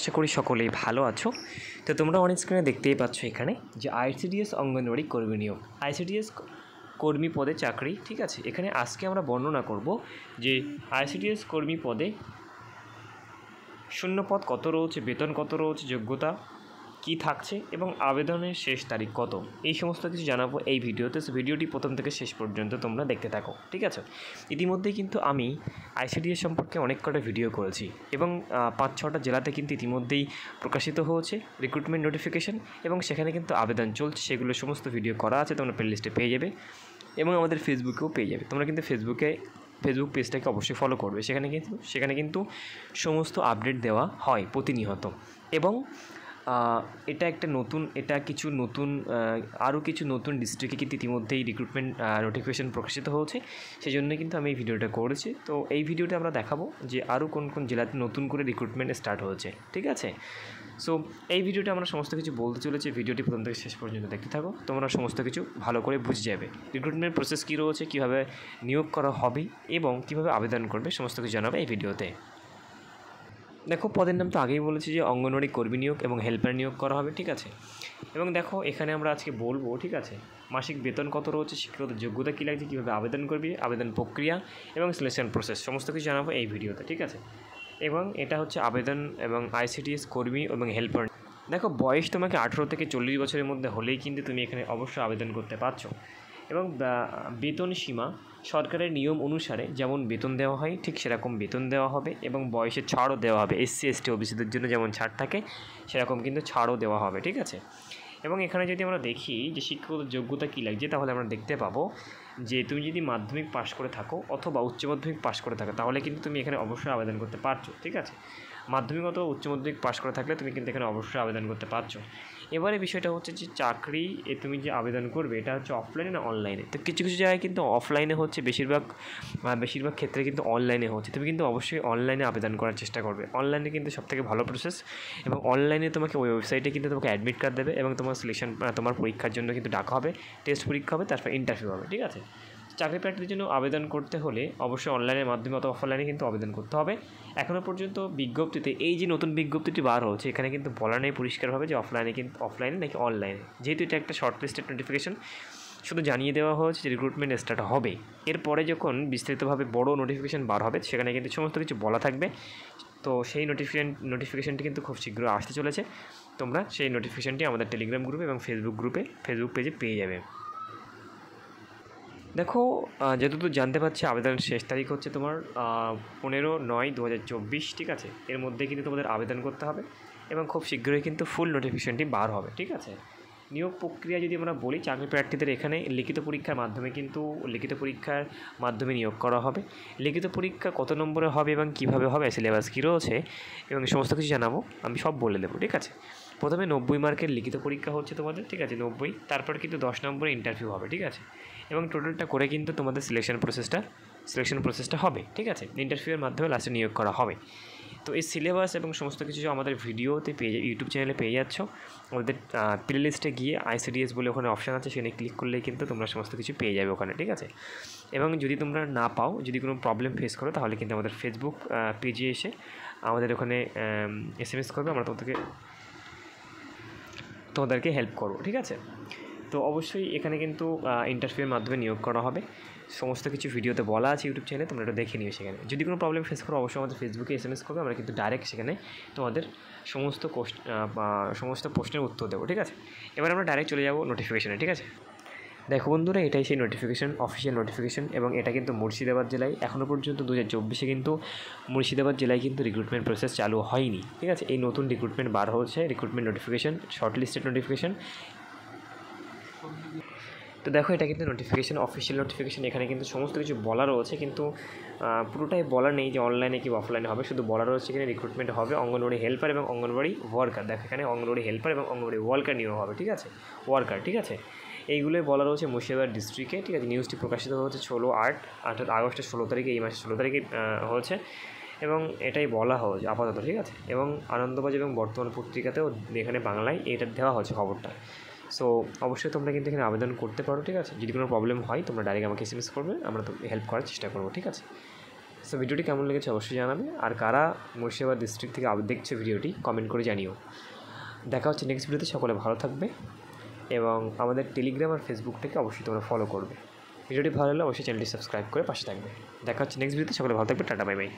আশা করি সকলেই ভালো আছো। তো তোমরা অন স্ক্রিনে দেখতেই পাচ্ছ এখানে যে আইসিডিএস অঙ্গনওয়াড়ি কর্মী নিয়োগ, আইসিডিএস কর্মী পদে চাকরি। ঠিক আছে, এখানে আজকে আমরা বর্ণনা করব যে আইসিডিএস কর্মী পদে শূন্যপদ কত রয়েছে, বেতন কত রয়েছে, যোগ্যতা কী থাকছে এবং আবেদনের শেষ তারিখ কত, এই সমস্ত কিছু জানাবো এই ভিডিওতে। সো ভিডিওটি প্রথম থেকে শেষ পর্যন্ত তোমরা দেখতে থাকো। ঠিক আছে, ইতিমধ্যেই কিন্তু আমি আইসিডিএস সম্পর্কে অনেক কটা ভিডিও করেছি এবং 5-6টা জেলাতে কিন্তু ইতিমধ্যেই প্রকাশিত হয়েছে রিক্রুটমেন্ট নোটিফিকেশন এবং সেখানে কিন্তু আবেদন চলছে। সেগুলো সমস্ত ভিডিও করা আছে, তোমরা প্লেলিস্টে পেয়ে যাবে এবং আমাদের ফেসবুকেও পেয়ে যাবে। তোমরা কিন্তু ফেসবুক পেজটাকে অবশ্যই ফলো করবে, সেখানে কিন্তু সমস্ত আপডেট দেওয়া হয় প্রতিনিয়ত। এবং আরও কিছু নতুন ডিস্ট্রিক্টে কিন্তু ইতিমধ্যেই রিক্রুটমেন্ট নোটিফিকেশন প্রকাশিত হয়েছে, সেই জন্যই কিন্তু আমি এই ভিডিওটা করেছি। তো এই ভিডিওতে আমরা দেখাবো যে আরও কোন কোন জেলাতে নতুন করে রিক্রুটমেন্ট স্টার্ট হয়েছে। ঠিক আছে, সো এই ভিডিওতে আমরা সমস্ত কিছু বলতে চলেছি। ভিডিওটি প্রথম থেকে শেষ পর্যন্ত দেখতে থাকো, তোমরা সমস্ত কিছু ভালো করে বুঝে যাবে। রিক্রুটমেন্ট প্রসেস কী রয়েছে, কীভাবে নিয়োগ করা হবে এবং কীভাবে আবেদন করবে, সমস্ত কিছু জানাবে এই ভিডিওতে। দেখো, পদের নাম তো আগেই বলেছি যে অঙ্গনওয়াড়ি কর্মী নিয়োগ এবং হেল্পার নিয়োগ করা হবে। ঠিক আছে, এবং দেখো এখানে আমরা আজকে বলবো, ঠিক আছে, মাসিক বেতন কত রয়েছে, শিক্ষাগত যোগ্যতা কী লাগছে, কীভাবে আবেদন করবি, আবেদন প্রক্রিয়া এবং সিলেকশন প্রসেস, সমস্ত কিছু জানাবো এই ভিডিওতে। ঠিক আছে, এবং এটা হচ্ছে আবেদন এবং আইসিডিএস কর্মী এবং হেল্পার। দেখো, বয়স তোমাকে 18 থেকে 40 বছরের মধ্যে হলেই কিন্তু তুমি এখানে অবশ্যই আবেদন করতে পারছো। এবং বেতন সীমা সরকারের নিয়ম অনুসারে যেমন বেতন দেওয়া হয় ঠিক সেরকম বেতন দেওয়া হবে এবং বয়সের ছাড়ও দেওয়া হবে। এসসি এসটি ওবিসিদের জন্য যেমন ছাড় থাকে সেরকম কিন্তু ছাড়ও দেওয়া হবে। ঠিক আছে, এবং এখানে যদি আমরা দেখি যে শিক্ষাগত যোগ্যতা কী লাগছে, তাহলে আমরা দেখতে পাবো যে তুমি যদি মাধ্যমিক পাশ করে থাকো অথবা উচ্চ মাধ্যমিক পাশ করে থাকো তাহলে কিন্তু তুমি এখানে অবশ্যই আবেদন করতে পারছো। ঠিক আছে, মাধ্যমিক অথবা উচ্চ মাধ্যমিক পাশ করে থাকলে তুমি কিন্তু এখানে অবশ্যই আবেদন করতে পারছো। এবারে বিষয়টা হচ্ছে যে চাকরি তুমি যে আবেদন করবে এটা হচ্ছে অফলাইনে না অনলাইনে। তো কিছু কিছু জায়গায় কিন্তু অফলাইনে হচ্ছে, বেশিরভাগ ক্ষেত্রে কিন্তু অনলাইনে হচ্ছে। তুমি কিন্তু অবশ্যই অনলাইনে আবেদন করার চেষ্টা করবে। অনলাইনে কিন্তু সবথেকে ভালো প্রসেস এবং অনলাইনে তোমাকে ওই ওয়েবসাইটে কিন্তু তোমাকে অ্যাডমিট কার্ড দেবে এবং তোমার সিলেকশন তোমার পরীক্ষার জন্য কিন্তু ডাকা হবে, টেস্ট পরীক্ষা হবে, তারপর ইন্টারভিউ হবে। ঠিক আছে, চাকরি প্রার্থীদের জন্য আবেদন করতে হলে অবশ্যই অনলাইনের মাধ্যমে অথবা অফলাইনে কিন্তু আবেদন করতে হবে। এখনও পর্যন্ত বিজ্ঞপ্তিতে এই যে নতুন বিজ্ঞপ্তিটি বার হচ্ছে এখানে কিন্তু বলা নেই পরিষ্কারভাবে যে অফলাইনে নাকি অনলাইনে। যেহেতু এটা একটা শর্ট লিস্টেড নোটিফিকেশন, শুধু জানিয়ে দেওয়া হয়েছে যে রিক্রুটমেন্ট স্টার্ট হবে। এরপরে যখন বিস্তারিতভাবে বড় নোটিফিকেশন বার হবে সেখানে কিন্তু সমস্ত কিছু বলা থাকবে। তো সেই নোটিফিকেশনটি কিন্তু খুব শীঘ্রই আসতে চলেছে। তোমরা সেই নোটিফিকেশনটি আমাদের টেলিগ্রাম গ্রুপে এবং ফেসবুক পেজে পেয়ে যাবে। দেখো, যতদূর জানতে পারছি আবেদনের শেষ তারিখ হচ্ছে তোমার 15/9/2024। ঠিক আছে, এর মধ্যে কিন্তু তোমাদের আবেদন করতে হবে এবং খুব শীঘ্রই কিন্তু ফুল নোটিফিকেশনটি বার হবে। ঠিক আছে, নিয়োগ প্রক্রিয়া যদি আমরা বলি, চাকরি প্রার্থীদের এখানে লিখিত পরীক্ষার মাধ্যমে নিয়োগ করা হবে। লিখিত পরীক্ষা কত নম্বরে হবে এবং কীভাবে হবে, সিলেবাস কী রয়েছে এবং সমস্ত কিছু জানাবো, আমি সব বলে দেবো। ঠিক আছে, প্রথমে 90 মার্কের লিখিত পরীক্ষা হচ্ছে তোমাদের। ঠিক আছে, 90, তারপর কিন্তু 10 নম্বরে ইন্টারভিউ হবে। ঠিক আছে, এবং টোটালটা করে কিন্তু তোমাদের সিলেকশন প্রসেসটা হবে। ঠিক আছে, ইন্টারভিউয়ের মাধ্যমে লাস্টে নিয়োগ করা হবে। তো এই সিলেবাস এবং সমস্ত কিছু আমাদের ভিডিওতে ইউটিউব চ্যানেলে পেয়ে যাচ্ছ। আমাদের প্লে লিস্টে গিয়ে আইসিডিএস বলে ওখানে অপশান আছে, সেখানে ক্লিক করলেই কিন্তু তোমরা সমস্ত কিছু পেয়ে যাবে ওখানে। ঠিক আছে, এবং যদি তোমরা না পাও, যদি কোনো প্রবলেম ফেস করো তাহলে কিন্তু আমাদের ফেসবুক পেজে এসে আমাদের ওখানে SMS করবে, আমরা তোমাদেরকে হেল্প করবো। ঠিক আছে, তো অবশ্যই এখানে কিন্তু ইন্টারভিউয়ের মাধ্যমে নিয়োগ করা হবে। সমস্ত কিছু ভিডিওতে বলা আছে ইউটিউব চ্যানেলে, তোমরা এটা দেখে নিও। সেখানে যদি কোনো প্রবলেম ফেস করো অবশ্যই আমাদের ফেসবুকে SMS করবে, আমরা কিন্তু ডাইরেক্ট সেখানে তোমাদের সমস্ত প্রশ্নের উত্তর দেবো। ঠিক আছে, এবার আমরা ডাইরেক্ট চলে যাবো নোটিফিকেশানে। ঠিক আছে, দেখো বন্ধুরা, এটাই সেই নোটিফিকেশান, অফিসিয়াল নোটিফিকেশান, এবং এটা কিন্তু মুর্শিদাবাদ জেলায় এখনও পর্যন্ত 2024 কিন্তু মুর্শিদাবাদ জেলায় কিন্তু রিক্রুটমেন্ট প্রসেস চালু হয়নি। ঠিক আছে, এই নতুন রিক্রুটমেন্ট বার হচ্ছে, recruitment notification, short listed notification. তো দেখো, এটা কিন্তু নোটিফিকেশান, অফিসিয়াল নোটিফিকেশান। এখানে কিন্তু সমস্ত কিছু বলা রয়েছে, কিন্তু পুরোটাই বলা নেই যে অনলাইনে কি অফলাইনে হবে। শুধু বলা রয়েছে এখানে রিক্রুটমেন্ট হবে অঙ্গনওয়াড়ি হেল্পার এবং অঙ্গনওয়াড়ি ওয়ার্কার। দেখো, এখানে অঙ্গনওয়াড়ি হেল্পার এবং অঙ্গনওয়াড়ি ওয়ার্কার নিয়োগ হবে। ঠিক আছে, ওয়ার্কার। ঠিক আছে, এইগুলোই বলা রয়েছে মুর্শিদাবাদ ডিস্ট্রিক্টে। ঠিক আছে, নিউজটি প্রকাশিত হচ্ছে 16/8 অর্থাৎ আগস্টের 16 তারিখে, এই মাসের 16 তারিখে হয়েছে এবং এটাই বলা হয়েছে আপাতত। ঠিক আছে, এবং আনন্দবাজার এবং বর্তমান পত্রিকাতেও এখানে বাংলায় এটা দেওয়া হচ্ছে খবরটা। সো অবশ্যই তোমরা কিন্তু এখানে আবেদন করতে পারো। ঠিক আছে, যদি কোনো প্রবলেম হয় তোমরা ডাইরেক্ট আমাকে SMS করবে, আমরা তো হেল্প করার চেষ্টা করবো। ঠিক আছে, সো ভিডিওটি কেমন লেগেছে অবশ্যই জানাবে, আর কারা মুর্শিদাবাদ ডিস্ট্রিক্ট থেকে দেখছে ভিডিওটি কমেন্ট করে জানিও। দেখা হচ্ছে নেক্সট ভিডিওতে, সকলে ভালো থাকবে এবং আমাদের টেলিগ্রাম আর ফেসবুকটাকে অবশ্যই তোমরা ফলো করবে। ভিডিওটি ভালো হলে অবশ্যই চ্যানেলটি সাবস্ক্রাইব করে পাশে থাকবে। দেখা হচ্ছে নেক্সট ভিডিওতে, সকলে ভালো থাকবে, টাটা বাই বাই।